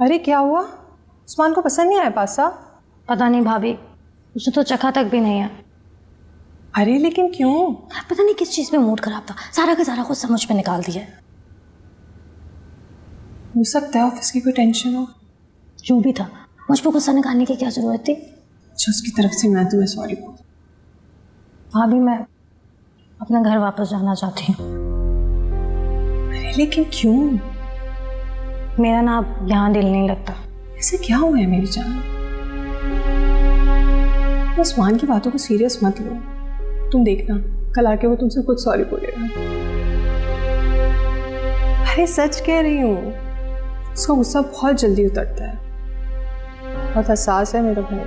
अरे क्या हुआ? उस्मान को पसंद नहीं आया पास्ता? पता नहीं भाभी, उसे तो चखा तक भी नहीं है। अरे लेकिन क्यों? पता नहीं किस चीज़ में मूड खराब था, सारा का सारा कुछ समझ में निकाल दिया। हो सकता है ऑफिस की कोई टेंशन हो। जो भी था, मुझ पर गुस्सा निकालने की क्या जरूरत थी? अच्छा, उसकी तरफ से मैं तुम्हें सॉरी बोल। भाभी मैं अपना घर वापस जाना चाहती हूँ। अरे लेकिन क्यों? मेरा ना अब यहाँ दिल नहीं लगता। ऐसे क्या हुआ है मेरी जान? उस्मान की बातों को सीरियस मत लो। तुम देखना, कल आके वो तुमसे खुद सॉरी बोलेगा। अरे सच कह रही हूँ, उसका गुस्सा बहुत जल्दी उतरता है। बहुत एहसास है मेरा भाई,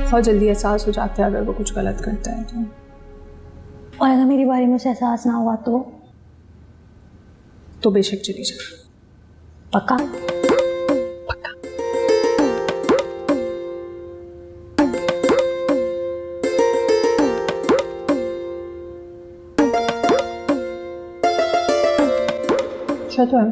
बहुत जल्दी एहसास हो जाता है अगर वो कुछ गलत करता है तो। और अगर मेरी बारी में उसे एहसास ना हुआ तो बेशक चली जा। पक्का? पक्का। अच्छा तो है।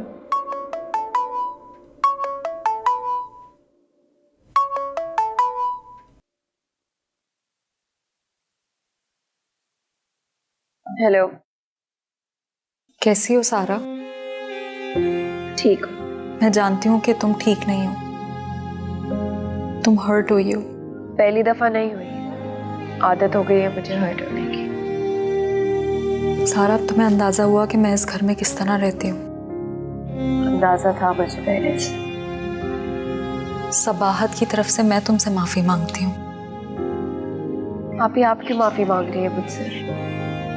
हेलो, कैसी हो सारा? ठीक हो? मैं जानती हूँ कि तुम ठीक नहीं हो, तुम हर्ट हुई हो। पहली दफा नहीं हुई, आदत हो गई है मुझे हर्ट होने की। सारा, अब तुम्हें अंदाजा हुआ कि मैं इस घर में किस तरह रहती हूँ? अंदाजा था मुझे पहले से। सबाहत की तरफ से मैं तुमसे माफी मांगती हूँ। आप ही आपकी माफी मांग रही है मुझसे?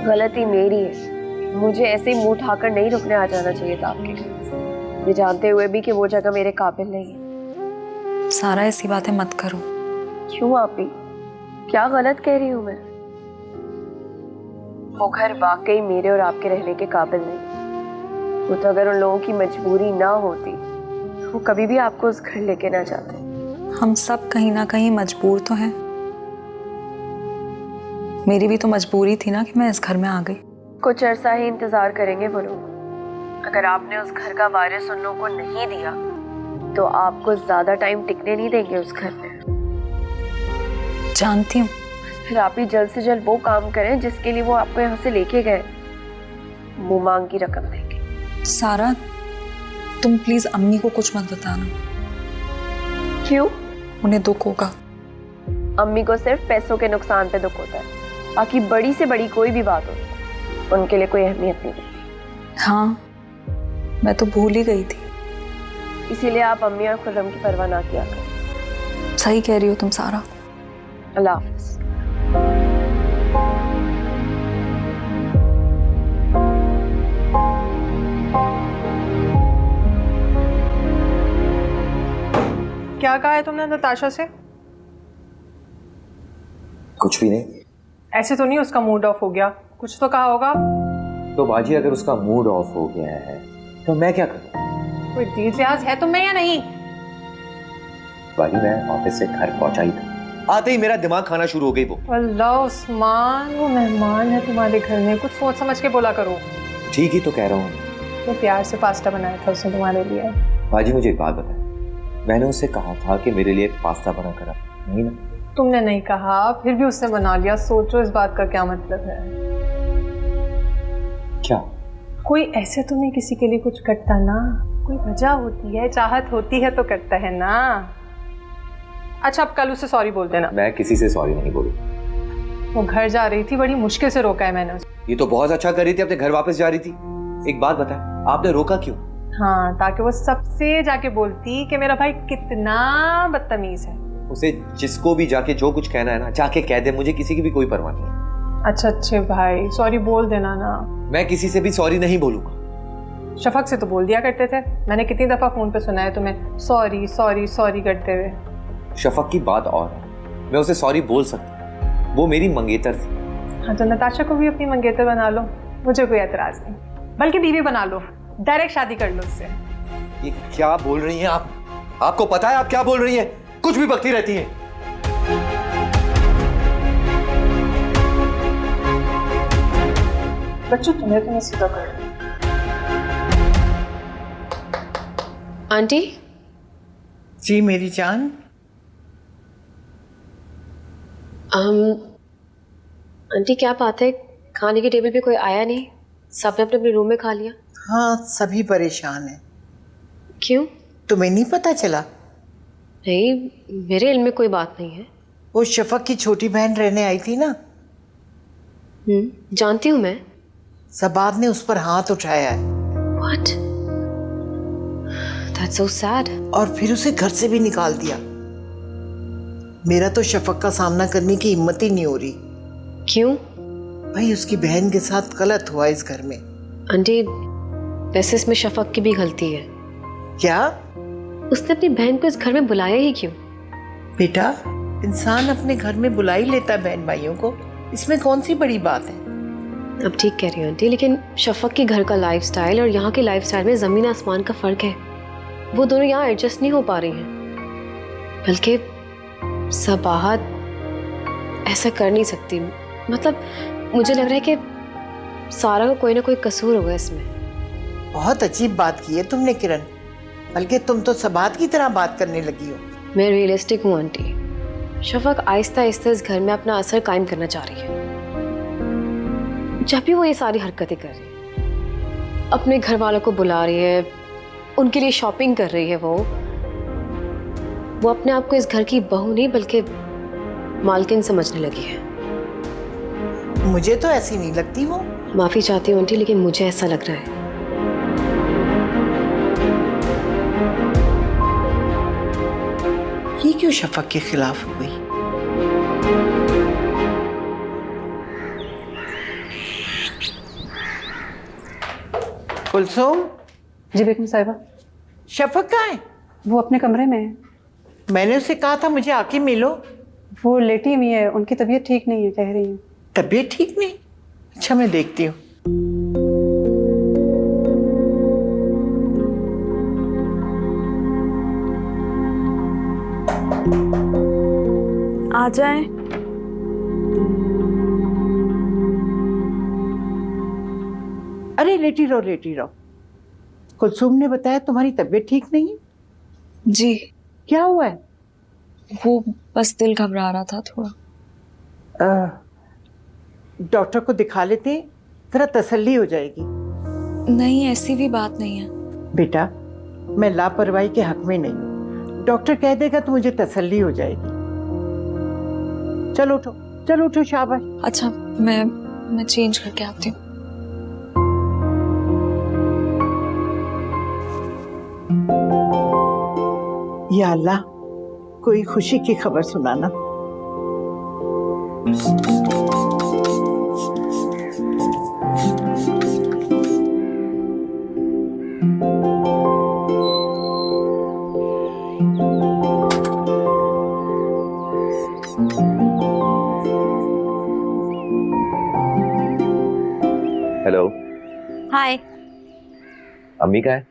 गलती मेरी है, मुझे ऐसे ही मुंह उठाकर नहीं रुकने आ जाना चाहिए था आपके घर, ये जानते हुए भी कि वो जगह मेरे काबिल नहीं है। सारा, ऐसी बातें मत करो। क्यों आप ही? क्या गलत कह रही हूँ मैं? वो घर वाकई मेरे और आपके रहने के काबिल नहीं। वो तो अगर उन लोगों की मजबूरी ना होती तो वो कभी भी आपको उस घर लेके ना जाते। हम सब कहीं ना कहीं मजबूर तो हैं। मेरी भी तो मजबूरी थी ना कि मैं इस घर में आ गई। कुछ अरसा ही इंतजार करेंगे वो लोग। अगर आपने उस घर का वारिस उन लोगों को नहीं दिया तो आपको ज्यादा टाइम टिकने नहीं देंगे उस घर में। जानती हूँ। फिर आप ही जल्द से जल्द वो काम करें जिसके लिए वो आपको यहाँ से लेके गए। मुंह मांग की रकम देंगे। सारा, तुम प्लीज अम्मी को कुछ मत बताना। क्यों? उन्हें दुख होगा। अम्मी को सिर्फ पैसों के नुकसान पे दुख होता है, बाकी बड़ी से बड़ी कोई भी बात हो उनके लिए कोई अहमियत नहीं देती। हाँ, मैं तो भूल ही गई थी। इसीलिए आप अम्मी और खुर्रम की परवाह ना किया करें। सही कह रही हो तुम सारा। अल्लाह हाफ़िज़। क्या कहा है तुमने नताशा से? कुछ भी नहीं। ऐसे तो नहीं उसका मूड ऑफ हो गया, कुछ तो कहा होगा। तो बाजी, अगर उसका मूड ऑफ हो गया है तो मैं क्या करूं? कोई दीद लिहाज है तुम में या नहीं? बाजी, मैं ऑफिस से घर पहुंचा ही था, आते ही मेरा दिमाग खाना शुरू हो गई वो। अल्लाह उस्मान, वो मेहमान है तुम्हारे घर में, कुछ सोच समझ के बोला करो। ठीक ही तो कह रहा हूँ। वो प्यार से पास्ता बनाया था उसने तुम्हारे लिए। बाजी, मुझे एक बात बताए, मैंने उससे कहा था कि मेरे लिए पास्ता बना कर रख, नहीं ना? तुमने नहीं कहा, फिर भी उसने बना लिया। सोचो इस बात का क्या मतलब है। क्या? कोई ऐसे तो नहीं किसी के लिए कुछ करता ना, कोई वजह होती है, चाहत होती है तो करता है ना। अच्छा, अब कल उसे सॉरी बोल देना। मैं किसी से सॉरी नहीं बोलूं। वो घर जा रही थी, बड़ी मुश्किल से रोका है मैंने उसे। ये तो बहुत अच्छा कर रही थी, अपने घर वापस जा रही थी। एक बात बता, आपने रोका क्यों? हाँ, ताकि वो सबसे जाके बोलती कि मेरा भाई कितना बदतमीज है। उसे जिसको भी जाके जो कुछ कहना है ना, जाके कह दे, मुझे किसी की भी कोई परवाह नहीं है। अच्छा अच्छे भाई, सॉरी बोल देना ना। मैं किसी से भी सॉरी नहीं बोलूंगा। शफक से तो बोल दिया करते थे, मैंने कितनी दफा फोन पे सुना है तुम्हें सॉरी सॉरी सॉरी करते हुए। शफक की बात और है, मैं उसे सॉरी बोल सकता, वो मेरी मंगेतर थी। हाँ, तो नताशा को भी अपनी मंगेतर बना लो, मुझे कोई एतराज नहीं। बल्कि बीवी बना लो, डायरेक्ट शादी कर लो उससे। ये क्या बोल रही हैं आप? आपको पता है आप क्या बोल रही हैं? कुछ भी बकती रहती हैं। बच्चों, तुम्हें तो मैं सीधा कर। आंटी, जी मेरी जान। आंटी क्या बात है, खाने की टेबल पे कोई आया नहीं, सबने अपने अपने रूम में खा लिया? हाँ, सभी परेशान हैं। क्यों? तुम्हें नहीं पता चला? नहीं, मेरे इल्म में कोई बात नहीं है। वो शफक की छोटी बहन रहने आई थी ना, जानती हूँ मैं। सबाद ने उस पर हाथ उठाया है। What? That's so sad. और फिर उसे घर से भी निकाल दिया। मेरा तो शफक का सामना करने की हिम्मत ही नहीं हो रही। क्यों? भाई उसकी बहन के साथ गलत हुआ इस घर में। आंटी, वैसे इसमें शफक की भी गलती है। क्या? उसने अपनी बहन को इस घर में बुलाया ही क्यों? बेटा, इंसान अपने घर में बुला ही लेता बहन भाइयों को, इसमें कौन सी बड़ी बात है। अब ठीक कह रही हो आंटी, लेकिन शफक के घर का लाइफस्टाइल और यहाँ के लाइफस्टाइल में ज़मीन आसमान का फ़र्क है। वो दोनों यहाँ एडजस्ट नहीं हो पा रही हैं। बल्कि सबाहत ऐसा कर नहीं सकती। मतलब मुझे लग रहा है कि सारा का कोई ना कोई कसूर होगा इसमें। बहुत अजीब बात की है तुमने किरण, बल्कि तुम तो सबात की तरह बात करने लगी हो। मैं रियलिस्टिक हूँ आंटी। शफक आहिस्ता आहिस्ता इस घर में अपना असर कायम करना चाह रही है। जब भी वो ये सारी हरकतें कर रही है, अपने घर वालों को बुला रही है, उनके लिए शॉपिंग कर रही है, वो अपने आप को इस घर की बहू नहीं बल्कि मालकिन समझने लगी है। मुझे तो ऐसी नहीं लगती वो। माफी चाहती हूँ आंटी, लेकिन मुझे ऐसा लग रहा है। ये क्यों शफक के खिलाफ हुई? कुलसुम। जी बेगम साहिबा। शफक कहाँ है? वो अपने कमरे में है। मैंने उसे कहा था मुझे आके मिलो। वो लेटी हुई है, उनकी तबीयत ठीक नहीं है कह रही है। तबीयत ठीक नहीं? अच्छा, मैं देखती हूँ। आ जाए। अरे लेटी रहो लेटी रहो। कुलसुम ने बताया तुम्हारी तबीयत ठीक नहीं है। जी, क्या हुआ है? वो बस दिल घबरा रहा था थोड़ा। डॉक्टर को दिखा लेते, जरा तसल्ली हो जाएगी। नहीं, ऐसी भी बात नहीं है। बेटा, मैं लापरवाही के हक में नहीं हूँ। डॉक्टर कह देगा तो मुझे तसल्ली हो जाएगी। चलो उठो, चलो उठो, शाबाश। अच्छा, मैं चेंज करके आती हूँ। या अल्लाह, कोई खुशी की खबर सुनाना। हेलो। हाय। अम्मी का है?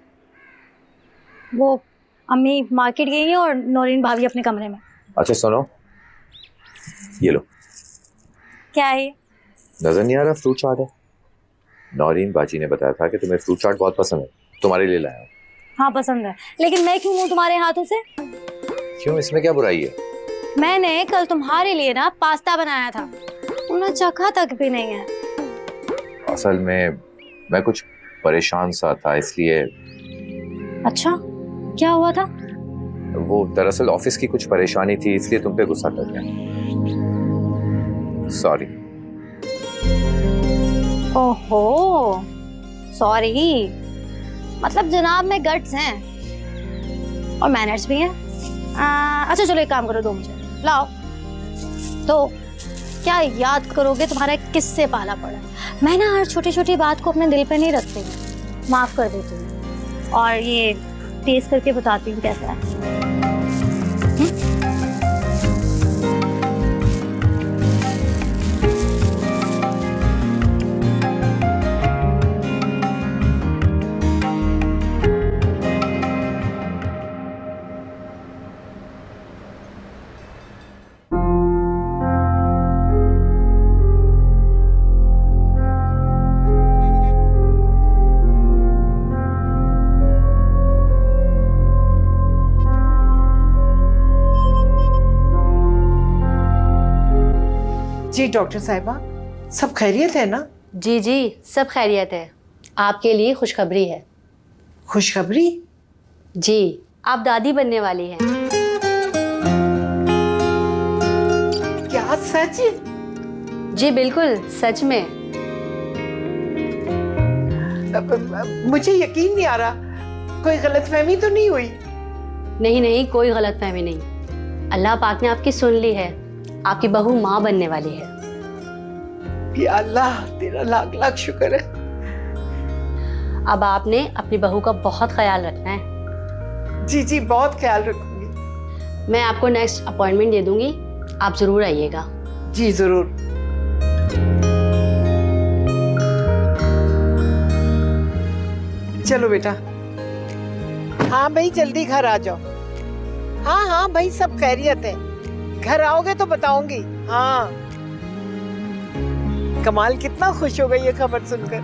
वो अम्मी मार्केट गई है और नौरीन भाभी अपने कमरे में। अच्छा सुनो, ये लो। क्या है ये? नजर नहीं आ रहा? फ्रूट चाट है। नौरीन बाजी ने बताया था कि तुम्हें फ्रूट चाट बहुत पसंद है, तुम्हारे लिए लाया हूं। हाँ पसंद है, लेकिन मैं क्यों लूं तुम्हारे हाथों से? क्यों, इसमें क्या बुराई है? मैंने कल तुम्हारे लिए ना पास्ता बनाया था, तुमने चखा तक भी नहीं है। असल में मैं कुछ परेशान सा था, इसलिए। अच्छा, क्या हुआ था? वो दरअसल ऑफिस की कुछ परेशानी थी, इसलिए तुम पे गुस्सा कर गया। सॉरी। ओहो, सॉरी। मतलब जनाब में गट्स हैं और मैनर्स भी हैं। अच्छा चलो एक काम करो, दो मुझे लाओ। तो क्या याद करोगे तुम्हारा किससे पाला पड़ा? मैं ना हर छोटी छोटी बात को अपने दिल पे नहीं रखती, माफ कर देती हूँ। और ये टेस्ट करके बताती हूँ कैसा है। जी डॉक्टर साहिबा, सब खैरियत है ना? जी जी, सब खैरियत है। आपके लिए खुशखबरी है। खुशखबरी? जी, आप दादी बनने वाली हैं। क्या सच? जी बिल्कुल, सच में। मुझे यकीन नहीं आ रहा। कोई गलतफहमी तो नहीं हुई? नहीं नहीं, कोई गलतफहमी नहीं। अल्लाह पाक ने आपकी सुन ली है। आपकी बहू माँ बनने वाली है। या अल्लाह, तेरा लाख लाख शुक्र है। अब आपने अपनी बहू का बहुत ख्याल रखना है। जी जी, बहुत ख्याल रखूंगी। मैं आपको नेक्स्ट अपॉइंटमेंट दे दूंगी, आप जरूर आइएगा। जी जरूर। चलो बेटा। हाँ भाई, जल्दी घर आ जाओ। हाँ हाँ भाई, सब खैरियत है। घर आओगे तो बताऊंगी। हाँ। कमाल कितना खुश होगा ये खबर सुनकर।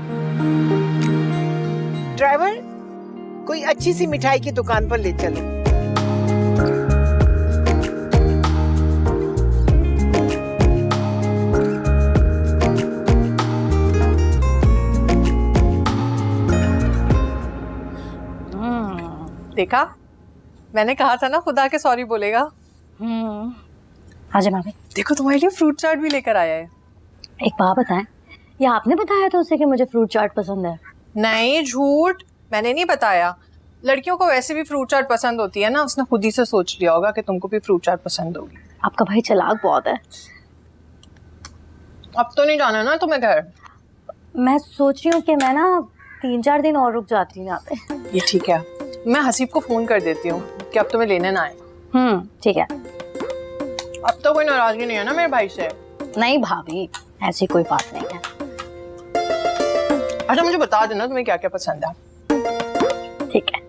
ड्राइवर, कोई अच्छी सी मिठाई की दुकान पर ले चलो। देखा, मैंने कहा था ना खुदा के सॉरी बोलेगा। हाँ जी भाभी। देखो, तुम्हारे लिए फ्रूट चाट भी लेकर आया है। एक बात बताएं, ये आपने बताया था उसे कि मुझे फ्रूट चाट पसंद है? नहीं, झूठ, मैंने नहीं बताया। लड़कियों को वैसे भी फ्रूट चाट पसंद होती है ना, उसने खुद ही से सोच लिया होगा कि तुमको भी फ्रूट चाट पसंद होगी। आपका भाई चालाक बहुत है। अब तो नहीं जाना ना तुम्हें घर? मैं सोच रही हूँ कि मैं ना 3-4 दिन और रुक जाती हूँ यहाँ पे। ये ठीक है, मैं हसीब को फोन कर देती हूँ कि अब तुम्हें लेने ना आए। ठीक है। अब तो कोई नाराजगी नहीं है ना मेरे भाई से? नहीं भाभी, ऐसी कोई बात नहीं है। अच्छा, मुझे बता देना तुम्हें क्या क्या पसंद है। ठीक है।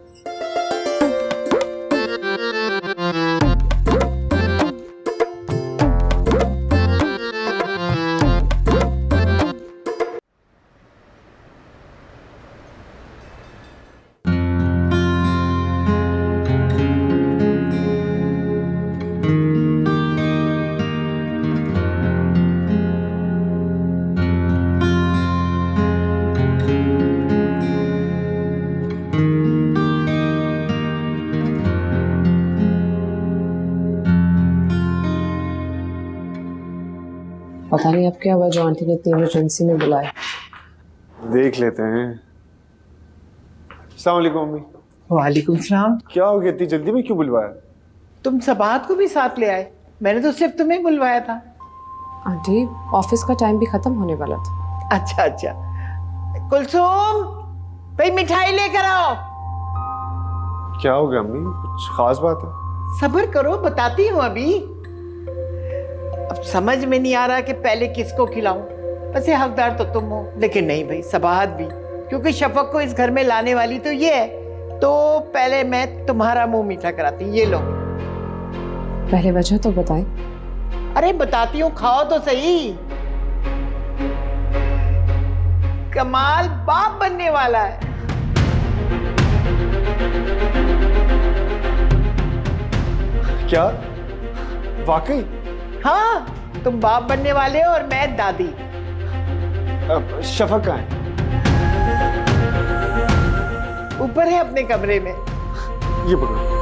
पता नहीं अब क्या हुआ जो आंटी ने इतनी इमरजेंसी में बुलाया। देख लेते हैं। अस्सलाम वालेकुम मम्मी। वालेकुम सलाम। क्या हो गया, इतनी जल्दी में क्यों बुलवाया? तुम सबात को भी साथ ले आए? मैंने तो सिर्फ तुम्हें बुलवाया था। आंटी, ऑफिस का टाइम भी खत्म होने वाला था। अच्छा अच्छा। कुलसुम, भाई मिठाई लेकर आओ। क्या हो गया अम्मी, कुछ खास बात है? सब्र करो, बताती हूँ अभी। अब समझ में नहीं आ रहा कि पहले किसको खिलाऊं। वैसे हकदार तो तुम हो, लेकिन नहीं भाई, सबाहत भी, क्योंकि शफक को इस घर में लाने वाली तो ये है। तो पहले मैं तुम्हारा मुंह मीठा कराती। ये लो। पहले वजह तो बताएं। अरे बताती हूँ, खाओ तो सही। कमाल बाप बनने वाला है। क्या वाकई? हाँ, तुम बाप बनने वाले हो और मैं दादी। अब शफक कहाँ है? ऊपर है अपने कमरे में। ये पकड़ो।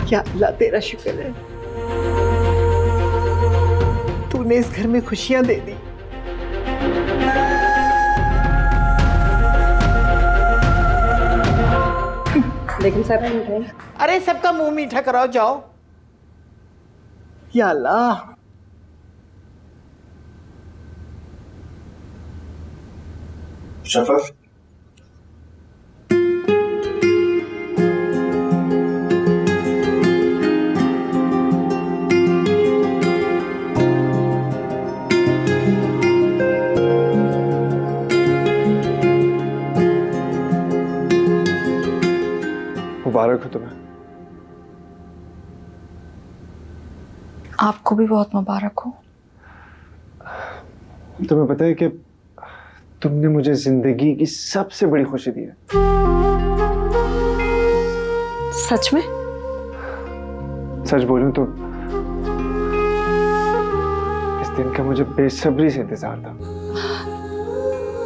क्या अल्लाह तेरा शुक्र है, तूने इस घर में खुशियां दे दी। लेकिन सर, अरे सबका मुंह मीठा कराओ, जाओ। या अल्लाह। शफक, मुबारक हो तुम्हें। आपको भी बहुत मुबारक हो। तुम्हें पता है कि तुमने मुझे जिंदगी की सबसे बड़ी खुशी दी है। सच में? सच बोलूं तो दिन का मुझे बेसब्री से इंतजार था।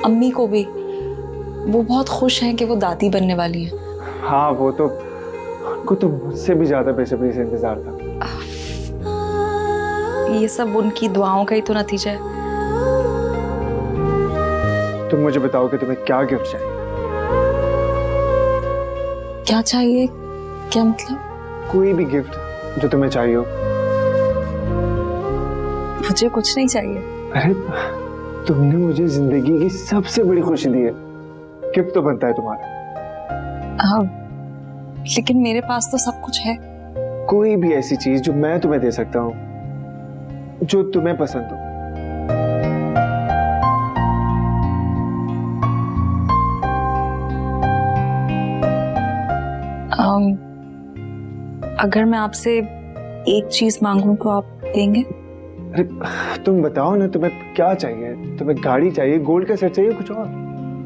अम्मी को भी, वो बहुत खुश हैं कि वो दादी बनने वाली है। हाँ, वो तो उनको तो मुझसे भी ज्यादा बेसब्री से इंतजार था। ये सब उनकी दुआओं का ही तो नतीजा है। तुम मुझे बताओ कि तुम्हें क्या गिफ्ट चाहिए? क्या चाहिए? क्या मतलब? कोई भी गिफ्ट जो तुम्हें चाहिए हो। मुझे कुछ नहीं चाहिए। अरे तुमने मुझे जिंदगी की सबसे बड़ी खुशी दी है, गिफ्ट तो बनता है तुम्हारा। हाँ, लेकिन मेरे पास तो सब कुछ है। कोई भी ऐसी चीज जो मैं तुम्हें दे सकता हूँ, जो तुम्हें पसंद हो। अगर मैं आपसे एक चीज मांगूं तो आप देंगे? अरे तुम बताओ ना, तुम्हें क्या चाहिए? तुम्हें गाड़ी चाहिए, गोल्ड का सेट चाहिए, कुछ और?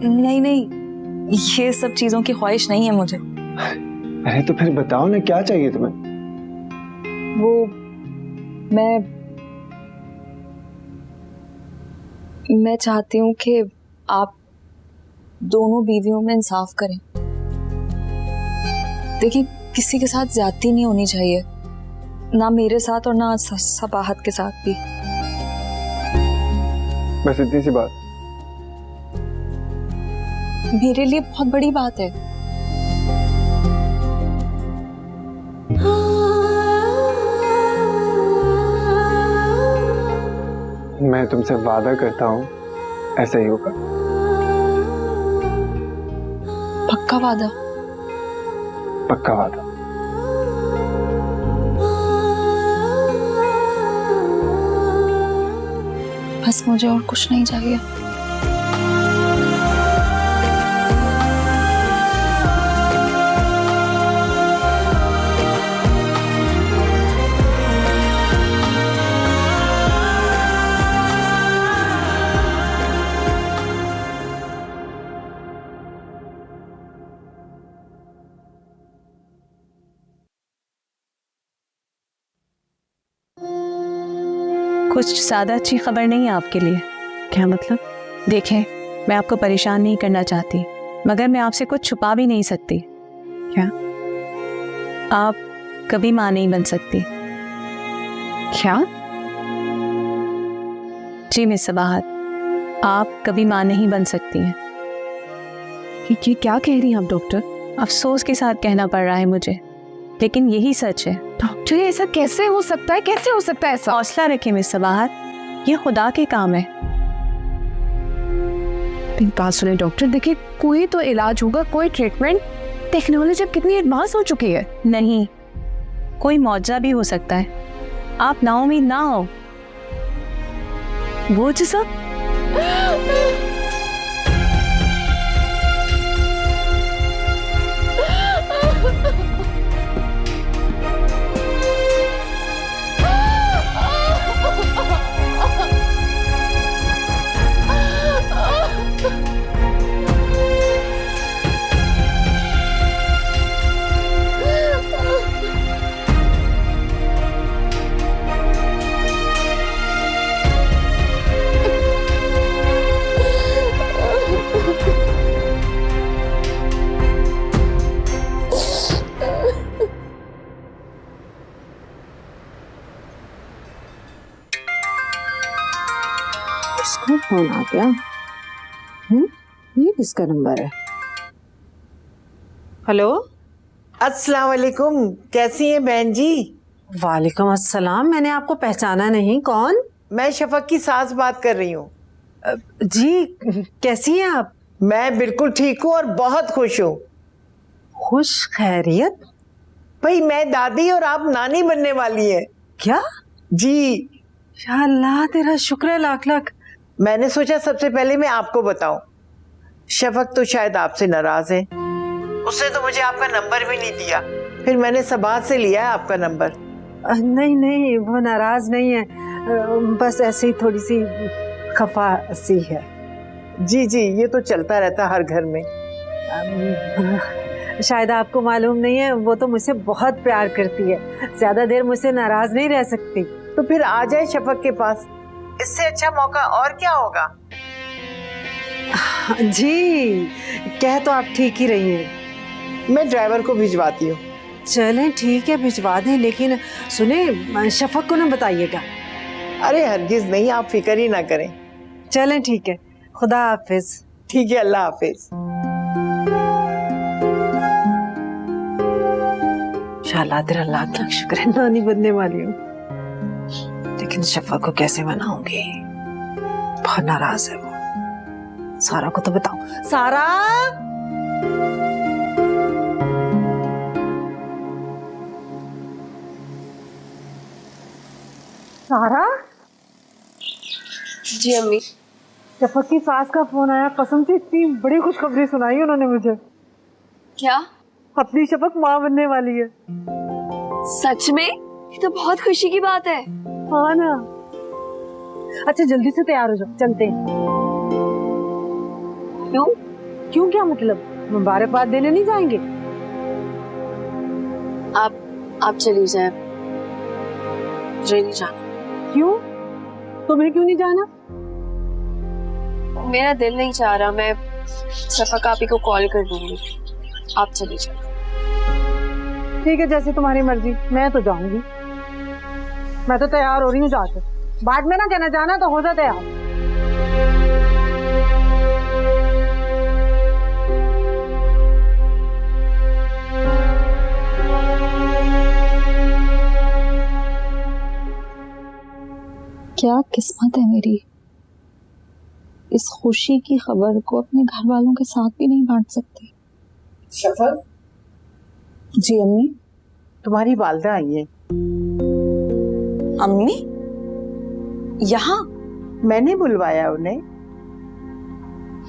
नहीं नहीं, ये सब चीजों की ख्वाहिश नहीं है मुझे। अरे तो फिर बताओ ना, क्या चाहिए तुम्हें? वो मैं चाहती हूँ कि आप दोनों बीवियों में इंसाफ करें। देखिए, किसी के साथ ज्यादती नहीं होनी चाहिए, ना मेरे साथ और ना सबाहत के साथ भी। बस इतनी सी बात? मेरे लिए बहुत बड़ी बात है। मैं तुमसे वादा करता हूँ ऐसा ही होगा। पक्का वादा? पक्का वादा। बस मुझे और कुछ नहीं चाहिए। कुछ ज़्यादा अच्छी खबर नहीं है आपके लिए। क्या मतलब? देखें, मैं आपको परेशान नहीं करना चाहती, मगर मैं आपसे कुछ छुपा भी नहीं सकती। क्या? आप कभी माँ नहीं बन सकती। क्या? जी मिस सबाहत, आप कभी माँ नहीं बन सकती हैं। ये क्या कह रही हैं आप डॉक्टर? अफसोस के साथ कहना पड़ रहा है मुझे, लेकिन यही सच है। डॉक्टर, ऐसा कैसे हो सकता है? कैसे हो सकता है ऐसा? हौसला रखें मिस सबाहत, ये खुदा के काम है। मेरी बात सुने डॉक्टर, देखिए कोई तो इलाज होगा, कोई ट्रीटमेंट। टेक्नोलॉजी अब कितनी एडवांस हो चुकी है। नहीं, कोई मौजा भी हो सकता है। आप नाउम्मीद ना हो। वो जैसा इसका फोन आ गया। ये किसका नंबर है? हेलो, अस्सलाम वालेकुम। कैसी हैं बहन जी? वालेकुम अस्सलाम। मैंने आपको पहचाना नहीं। कौन? मैं शफक की सास बात कर रही हूँ। जी, कैसी हैं आप? मैं बिल्कुल ठीक हूँ और बहुत खुश हूँ। खुश खैरियत? भाई, मैं दादी और आप नानी बनने वाली हैं। क्या? जी। या अल्लाह, तेरा शुक्र है लाख लाख। मैंने सोचा सबसे पहले मैं आपको बताऊं। शफक तो शायद आपसे नाराज है, उसने तो मुझे आपका नंबर भी नहीं दिया, फिर मैंने सबात से लिया है आपका नंबर। नहीं नहीं, वो नाराज नहीं है, बस ऐसे ही थोड़ी सी खफा सी है। जी जी, ये तो चलता रहता हर घर में। शायद आपको मालूम नहीं है, वो तो मुझसे बहुत प्यार करती है, ज्यादा देर मुझसे नाराज नहीं रह सकती। तो फिर आ जाए शफक के पास, इससे अच्छा मौका और क्या होगा? जी, कह तो आप ठीक ही रही हैं। मैं ड्राइवर को भिजवाती हूँ। चलें ठीक है, भिजवा दें, लेकिन सुने शफक को ना बताइएगा। अरे हरगिज नहीं, आप फिक्र ही ना करें। चलें ठीक है, खुदा हाफिज। ठीक है, अल्लाह हाफिज। शाला तेरा लाख लाख शुक्र है, नानी बनने वाली हूँ। लेकिन शफक को कैसे मनाऊंगी? बहुत नाराज है वो। सारा को तो बताऊं। सारा, सारा। जी अम्मी। शफक की सास का फोन आया, कसम से इतनी बड़ी खुशखबरी सुनाई उन्होंने मुझे। क्या? अपनी शफक माँ बनने वाली है। सच में? ये तो बहुत खुशी की बात है। हाँ ना। अच्छा जल्दी से तैयार हो जाओ, चलते हैं। क्यों? क्यों क्या मतलब? मुबारकबाद देने नहीं जाएंगे? आप चली जाए, मुझे नहीं जाना। क्यों? तुम्हें क्यों नहीं जाना? मेरा दिल नहीं चाह रहा। मैं शफक आपी को कॉल कर दूंगी, आप चली जाए। ठीक है, जैसे तुम्हारी मर्जी। मैं तो जाऊंगी, मैं तो तैयार हो रही हूँ जाके। बाद में ना कहना जाना तो हो जा तैयार। क्या किस्मत है मेरी, इस खुशी की खबर को अपने घर वालों के साथ भी नहीं बांट सकती। शफक। जी अम्मी। तुम्हारी वालदा आई है। अम्मी यहाँ? मैंने बुलवाया उन्हें।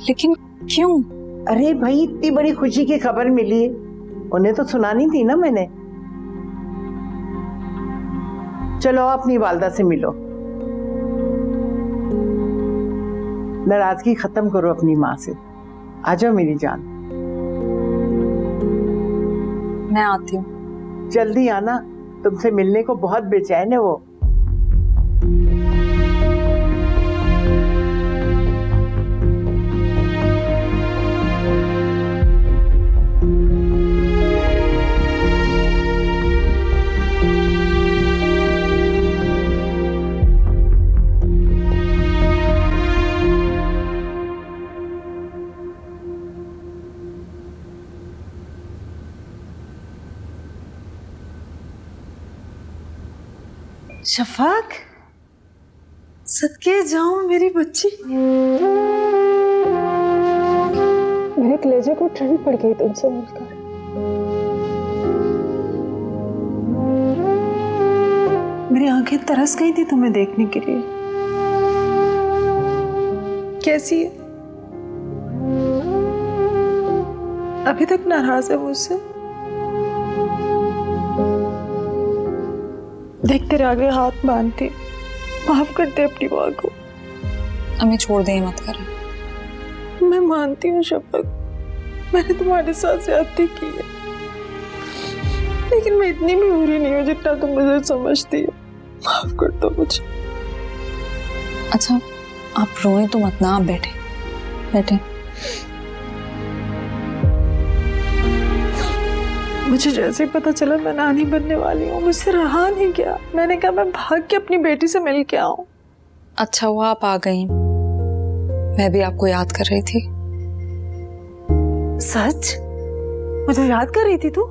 लेकिन क्यों? अरे भाई, इतनी बड़ी खुशी की खबर मिली है, उन्हें तो सुनानी थी ना मैंने। चलो अपनी वालदा से मिलो, नाराजगी खत्म करो अपनी माँ से। आ जाओ मेरी जान। मैं आती हूँ। जल्दी आना, तुमसे मिलने को बहुत बेचैन है वो। शफक, सदके जाऊं मेरी बच्ची। मेरे कलेजे को ठंड पड़ गई तुमसे मिलकर। मेरी आंखें तरस गई थी तुम्हें देखने के लिए। कैसी है? अभी तक नाराज है मुझसे? देख तेरे आगे हाथ बांधती, माफ कर दे अपनी माँ को। अम्मी छोड़ दे, मत कर। मैं मानती हूँ शफक, मैंने तुम्हारे साथ ज्यादती की है, लेकिन मैं इतनी भी बुरी नहीं हूँ जितना तुम मुझे समझती हो। माफ कर दो मुझे। अच्छा आप रोए तो मत ना, आप बैठे बैठे। मुझे जैसे ही पता चला मैं नानी बनने वाली हूँ, मुझसे रहा नहीं गया। मैंने कहा मैं भाग के अपनी बेटी से मिल के आऊं। अच्छा हुआ आप आ गई, मैं भी आपको याद कर रही थी। सच? मुझे याद कर रही थी तू?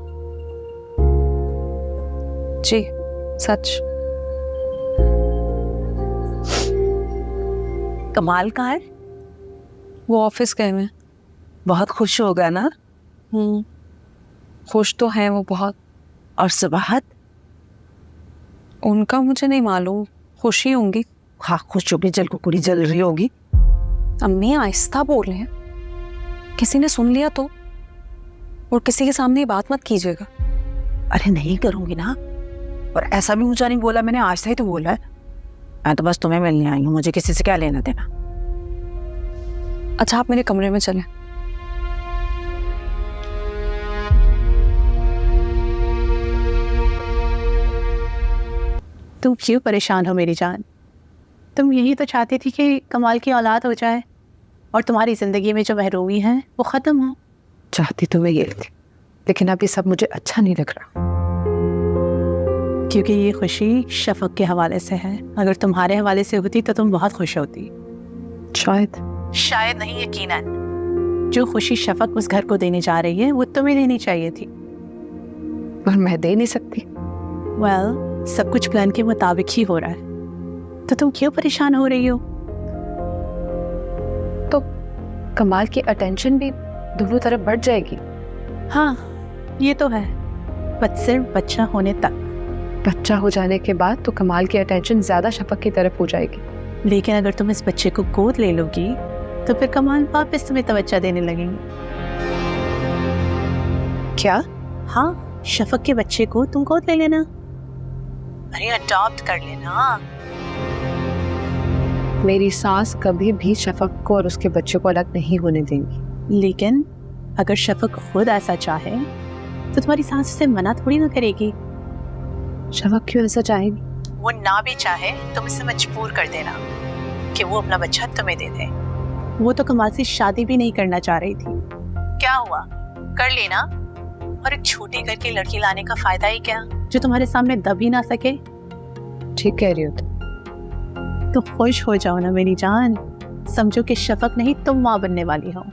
जी सच। कमाल कहाँ है? वो ऑफिस गए में। बहुत खुश होगा ना? खुश तो है वो बहुत। और सुबहत? उनका मुझे नहीं मालूम, खुशी होंगी। हाँ खुश होगी, जल कुकुरी जल रही होगी। अम्मी आहिस्ता बोल रहे हैं, किसी ने सुन लिया तो। और किसी के सामने ये बात मत कीजिएगा। अरे नहीं करूंगी ना, और ऐसा भी ऊंचा नहीं बोला मैंने, आज से ही तो बोला है। मैं तो बस तुम्हें मिलने आई हूँ, मुझे किसी से क्या लेना देना। अच्छा आप मेरे कमरे में चलें। तुम क्यों परेशान हो मेरी जान? तुम यही तो चाहती थी कि कमाल की औलाद हो जाए और तुम्हारी ज़िंदगी में जो महरूमी है वो ख़त्म हो। चाहती तो मैं ये थी, लेकिन अब ये सब मुझे अच्छा नहीं लग रहा। क्योंकि ये खुशी शफक के हवाले से है। अगर तुम्हारे हवाले से होती तो तुम बहुत खुश होती। शायद नहीं, यकीनन। जो खुशी शफक उस घर को देने जा रही है वो तुम्हें देनी चाहिए थी। पर मैं दे नहीं सकती। सब कुछ प्लान के मुताबिक ही हो रहा है, तो तुम क्यों परेशान हो रही हो? तो कमाल की अटेंशन भी दोनों तरफ बढ़ जाएगी। हाँ, ये तो है, बस सिर्फ बच्चा होने तक। बच्चा हो जाने के बाद तो कमाल की अटेंशन ज्यादा शफक की तरफ हो जाएगी। लेकिन अगर तुम इस बच्चे को गोद ले लोगी तो फिर कमाल वापस तुम्हें तवज्जो देने लगेंगे। क्या? हाँ, शफक के बच्चे को तुम गोद ले लेना, अरे अडॉप्ट कर लेना। मेरी सास कभी भी शफक को और उसके बच्चे को अलग नहीं होने देंगी। लेकिन अगर शफक खुद ऐसा चाहे तो तुम्हारी सास से मना थोड़ी ना करेगी। शफक क्यों ऐसा चाहेगी? वो ना भी चाहे तुम इसे मजबूर कर देना कि वो अपना बच्चा तुम्हें दे दे। वो तो कमाल से शादी भी नहीं करना चाह रही थी। क्या हुआ, कर लेना। और एक छोटे घर की लड़की लाने का फायदा ही क्या, जो तुम्हारे सामने दब ही ना सके। ठीक कह रही हो तो खुश हो जाओ ना मेरी जान। समझो कि शफक नहीं तुम माँ बनने वाली हो।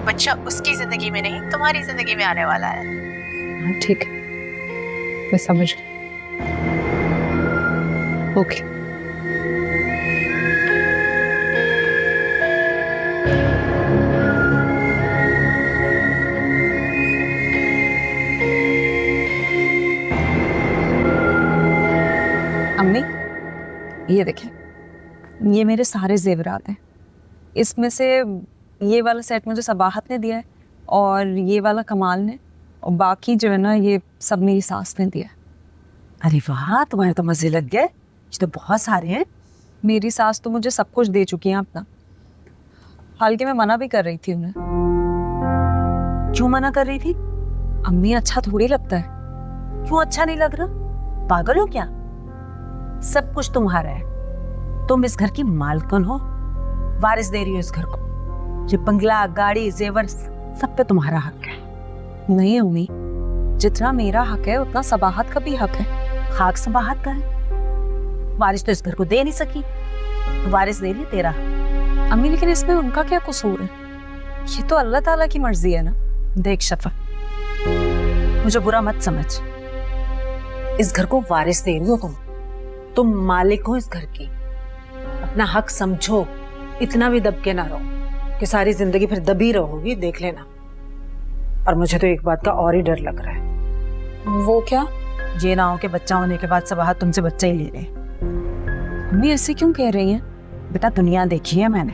बच्चा उसकी जिंदगी में नहीं तुम्हारी जिंदगी में आने वाला है। हाँ ठीक है, मैं समझ गई। ओके। अम्मी, ये देखें, ये मेरे सारे जेवरात हैं। इसमें से ये वाला सेट मुझे सबाहत ने दिया है और ये वाला कमाल ने, और बाकी जो है ना ये सब मेरी सास ने दिया है। अरे वाह, तुम्हारे तो मजे लग गए। ये तो बहुत सारे हैं। मेरी सास तो मुझे सब कुछ दे चुकी हैं अपना, हालांकि मैं मना भी कर रही थी उन्हें। क्यों मना कर रही थी? अम्मी अच्छा थोड़ी लगता है। क्यों अच्छा नहीं लग रहा? पागल हो क्या? सब कुछ तुम्हारा है, तुम इस घर की मालकिन हो, वारिस दे रही हो इस घर को। ये बंगला, गाड़ी, जेवर सब पे तुम्हारा हक है। नहीं अम्मी, जितना मेरा हक है उतना सबाहत का भी हक है। खाक सबाहत का है, वारिस तो इस घर को दे नहीं सकी, तो वारिस दे रही तेरा। अम्मी लेकिन इसमें उनका क्या कसूर है? ये तो अल्लाह ताला की मर्जी है ना। देख शफा, मुझे बुरा मत समझ, इस घर को वारिस दे रही हो तुम मालिक हो इस घर की। अपना हक समझो, इतना भी दब के ना रहो कि सारी जिंदगी फिर दबी रहोगी, देख लेना। और मुझे तो एक बात का और ही डर लग रहा है। वो क्या? ये ना हो कि बच्चा होने के बाद सबाहत तुमसे बच्चा ही ले ले। अम्मी ऐसे क्यों कह रही हैं? बेटा दुनिया देखी है मैंने,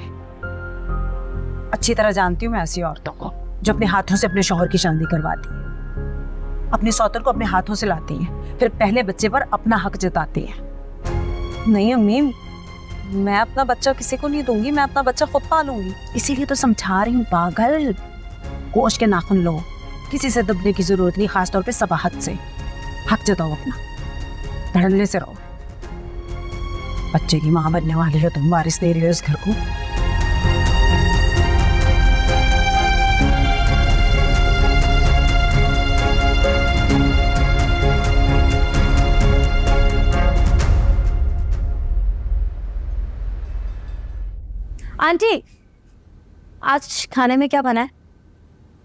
अच्छी तरह जानती हूँ मैं ऐसी औरतों को जो अपने हाथों से अपने शौहर की शादी करवाती है, अपने सौतर को अपने हाथों से लाती हैं, फिर पहले बच्चे पर अपना हक जताती हैं। नहीं अम्मी, मैं अपना बच्चा किसी को नहीं दूंगी, मैं अपना बच्चा खुद पालूंगी। इसीलिए तो समझा रही हूँ पागल, गोश्त के नाखून लो, किसी से दबने की जरूरत नहीं, खासतौर पे सबाहत से। हक जताओ अपना, धड़ल्ले से रहो। बच्चे की माँ बनने वाली हो तुम, वारिस दे रही हो इस घर को। आंटी, आज खाने में क्या बना है?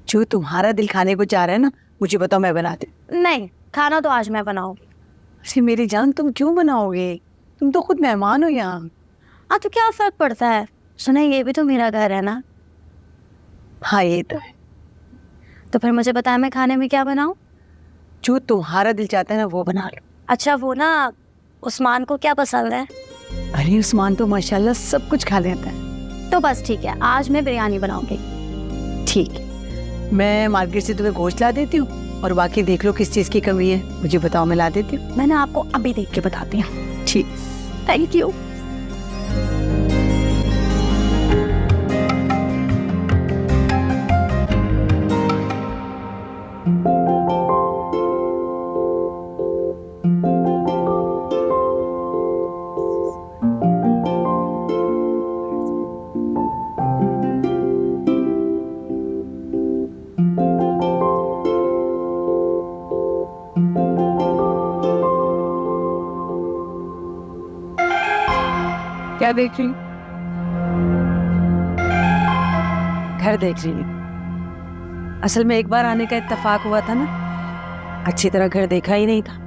जो तुम्हारा दिल खाने को चाह रहा है ना, मुझे बताओ, मैं बनाती। नहीं, खाना तो आज मैं बनाऊंगी। अरे मेरी जान, तुम क्यों बनाओगे? तुम तो खुद मेहमान हो यहाँ। हाँ तो क्या फर्क पड़ता है? सुना, ये भी तो मेरा घर है ना। हाँ ये तो है। तो फिर मुझे बताया मैं खाने में क्या बनाऊं? जो तुम्हारा दिल चाहता है ना वो बना लो। अच्छा वो ना, उस्मान को क्या पसंद है? अरे उस्मान तो माशाल्लाह सब कुछ खा लेता है। तो बस ठीक है, आज मैं बिरयानी बनाऊंगी। ठीक है, मैं मार्केट से तुम्हें गोश्त ला देती हूँ और बाकी देख लो किस चीज़ की कमी है, मुझे बताओ, मैं ला देती हूँ। मैंने आपको अभी देख के बताती हूँ। ठीक, थैंक यू। क्या देख रही? घर देख रही हूँ। असल में एक बार आने का इत्तेफाक हुआ था ना, अच्छी तरह घर देखा ही नहीं था।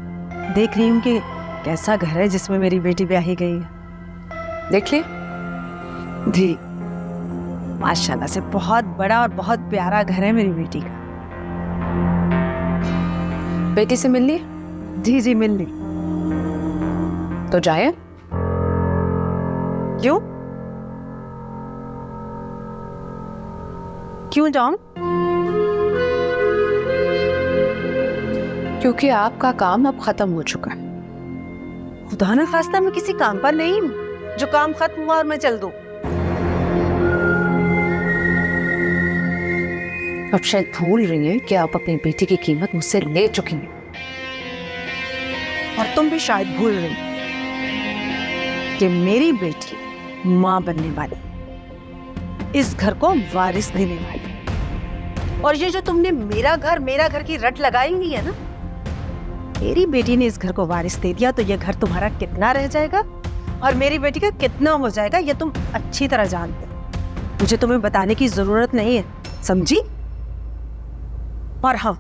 देख रही हूँ कि कैसा घर है जिसमें मेरी बेटी ब्याही गई है। देख लिया? जी, माशाल्लाह से बहुत बड़ा और बहुत प्यारा घर है मेरी बेटी का। बेटी से मिल ली? जी जी, मिल ली। तो जाए? क्यों? क्यों जाऊं? क्योंकि आपका काम अब खत्म हो चुका है। खुदा ना खास्ता मैं किसी काम पर नहीं हूं जो काम खत्म हुआ और मैं चल दूं। अब शायद भूल रही हैं कि आप अपनी बेटी की कीमत मुझसे ले चुकी हैं। और तुम भी शायद भूल रही कि मेरी बेटी मां बनने वाली, इस घर को वारिस देने वाली। और ये जो तुमने मेरा घर की रट लगाई हुई है ना, मेरी बेटी ने इस घर को वारिस दे दिया तो ये घर तुम्हारा कितना रह जाएगा और मेरी बेटी का कितना हो जाएगा, ये तुम अच्छी तरह जानते हो। मुझे तुम्हें बताने की जरूरत नहीं है, समझी? और हाँ,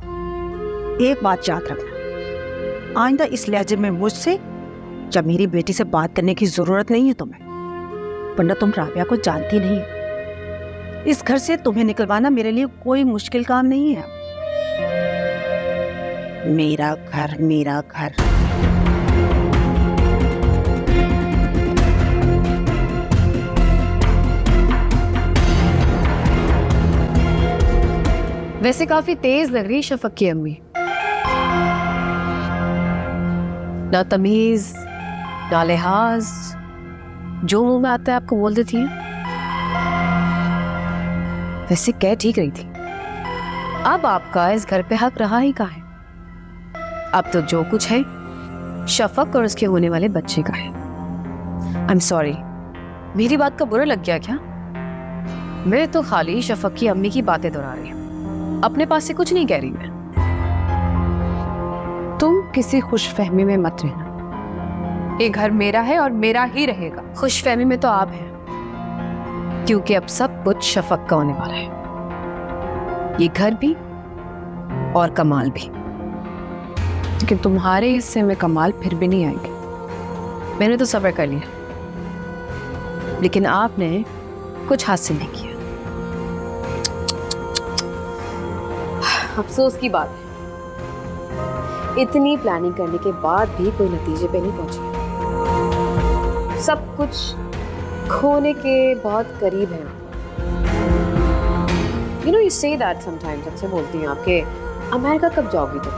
एक बात याद रखना, आइंदा इस लहजे में मुझसे जब मेरी बेटी से बात करने की जरूरत नहीं है तुम्हें, वरना तुम राबिया को जानती नहीं है। इस घर से तुम्हें निकलवाना मेरे लिए कोई मुश्किल काम नहीं है। मेरा घर मेरा घर। वैसे काफी तेज लग रही है शफक की अम्मी। ना तमीज ना लिहाज, जो मुंह में आता है आपको बोल देती है। वैसे कह ठीक रही थी, अब आपका इस घर पे हक रहा ही कहाँ है? अब तो जो कुछ है शफक और उसके होने वाले बच्चे का है। आई एम सॉरी, मेरी बात का बुरा लग गया क्या? मैं तो खाली शफक की अम्मी की बातें दोहरा रही हूँ, अपने पास से कुछ नहीं कह रही मैं। तुम किसी खुशफहमी में मत रहना, ये घर मेरा है और मेरा ही रहेगा। खुशफहमी में तो आप हैं, क्योंकि अब सब कुछ शफक का होने वाला है, ये घर भी और कमाल भी। लेकिन तुम्हारे हिस्से में कमाल फिर भी नहीं आएंगे। मैंने तो सब्र कर लिया, लेकिन आपने कुछ हासिल नहीं किया। अफसोस की बात है, इतनी प्लानिंग करने के बाद भी कोई नतीजे पे नहीं पहुंचे। सब कुछ खोने के बहुत करीब है। You know you say that sometimes, अक्सर बोलती हैं आपके अमेरिका कब जाओगी? तो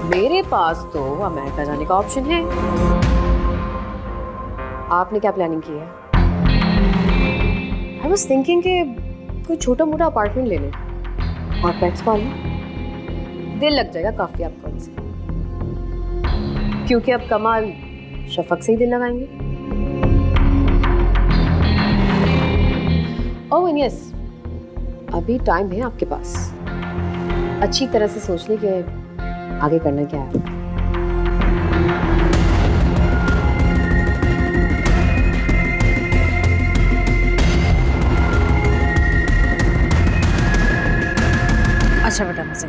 मेरे पास तो अमेरिका जाने का ऑप्शन है। आपने क्या प्लानिंग की है? आई वाज थिंकिंग कि कोई छोटा मोटा अपार्टमेंट ले लें और पेट्स पालें, दिल लग जाएगा काफी आपका उनसे, क्योंकि अब कमाल शफक से ही दिल लगाएंगे। ओह एंड यस, अभी टाइम है आपके पास अच्छी तरह से सोचने के आगे करना क्या है। अच्छा बेटा मजे,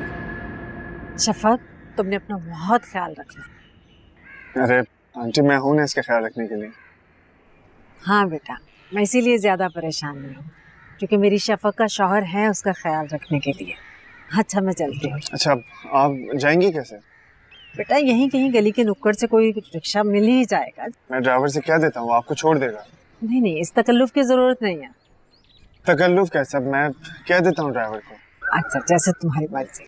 शफक तुमने अपना बहुत ख्याल रखना। अरे आंटी, मैं हूं ना इसका ख्याल रखने के लिए। हाँ बेटा, मैं इसीलिए ज्यादा परेशान नहीं हूँ, क्योंकि मेरी शफक का शौहर है उसका ख्याल रखने के लिए। अच्छा मैं चलती हूँ। अच्छा, आप जाएंगी कैसे? बेटा यहीं कहीं गली के नुक्कड़ से कोई रिक्शा मिल ही जाएगा। मैं ड्राइवर से कह देता हूँ, आपको छोड़ देगा। नहीं नहीं, इस तकल्लुफ की जरूरत नहीं है। तकल्लुफ कैसा? मैं कह देता हूँ ड्राइवर को। अच्छा, जैसे तुम्हारी मर्जी।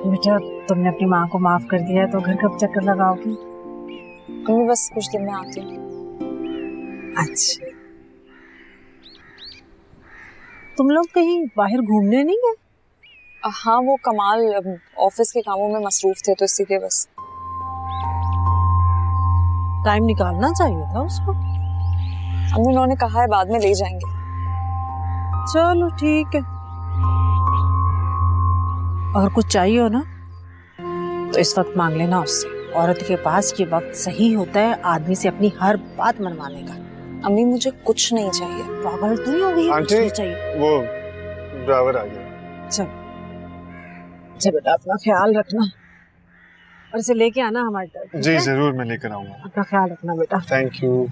बेटा तुमने अपनी माँ को माफ कर दिया है, तो घर कब चक्कर लगाओगी? मैं बस कुछ दिन में आती हूँ। अच्छा, तुम लोग कहीं बाहर घूमने नहीं गए? हाँ, वो कमाल ऑफिस के कामों में मसरूफ थे तो इसीलिए बस। टाइम निकालना चाहिए था उसको। अम्मी उन्होंने कहा है बाद में ले जाएंगे। चलो ठीक है, अगर कुछ चाहिए हो ना तो इस वक्त मांग लेना उससे। औरत के पास ये वक्त सही होता है आदमी से अपनी हर बात मनवाने का। अम्मी मुझे कुछ नहीं चाहिए। पागल तो नहीं हो गई? कुछ नहीं चाहिए। वो ड्राइवर आ गया। चल अच्छा बेटा, अपना ख्याल रखना और इसे लेके आना हमारे तरफ। जी जरूर, मैं लेकर आऊंगा। अपना ख्याल रखना बेटा। Thank you.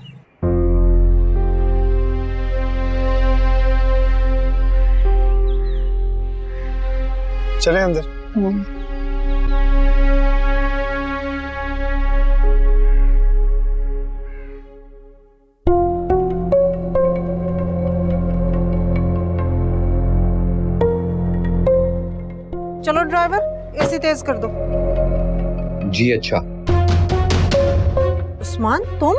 चले अंदर। चलो ड्राइवर, एसी तेज कर दो। जी अच्छा। उस्मान तुम?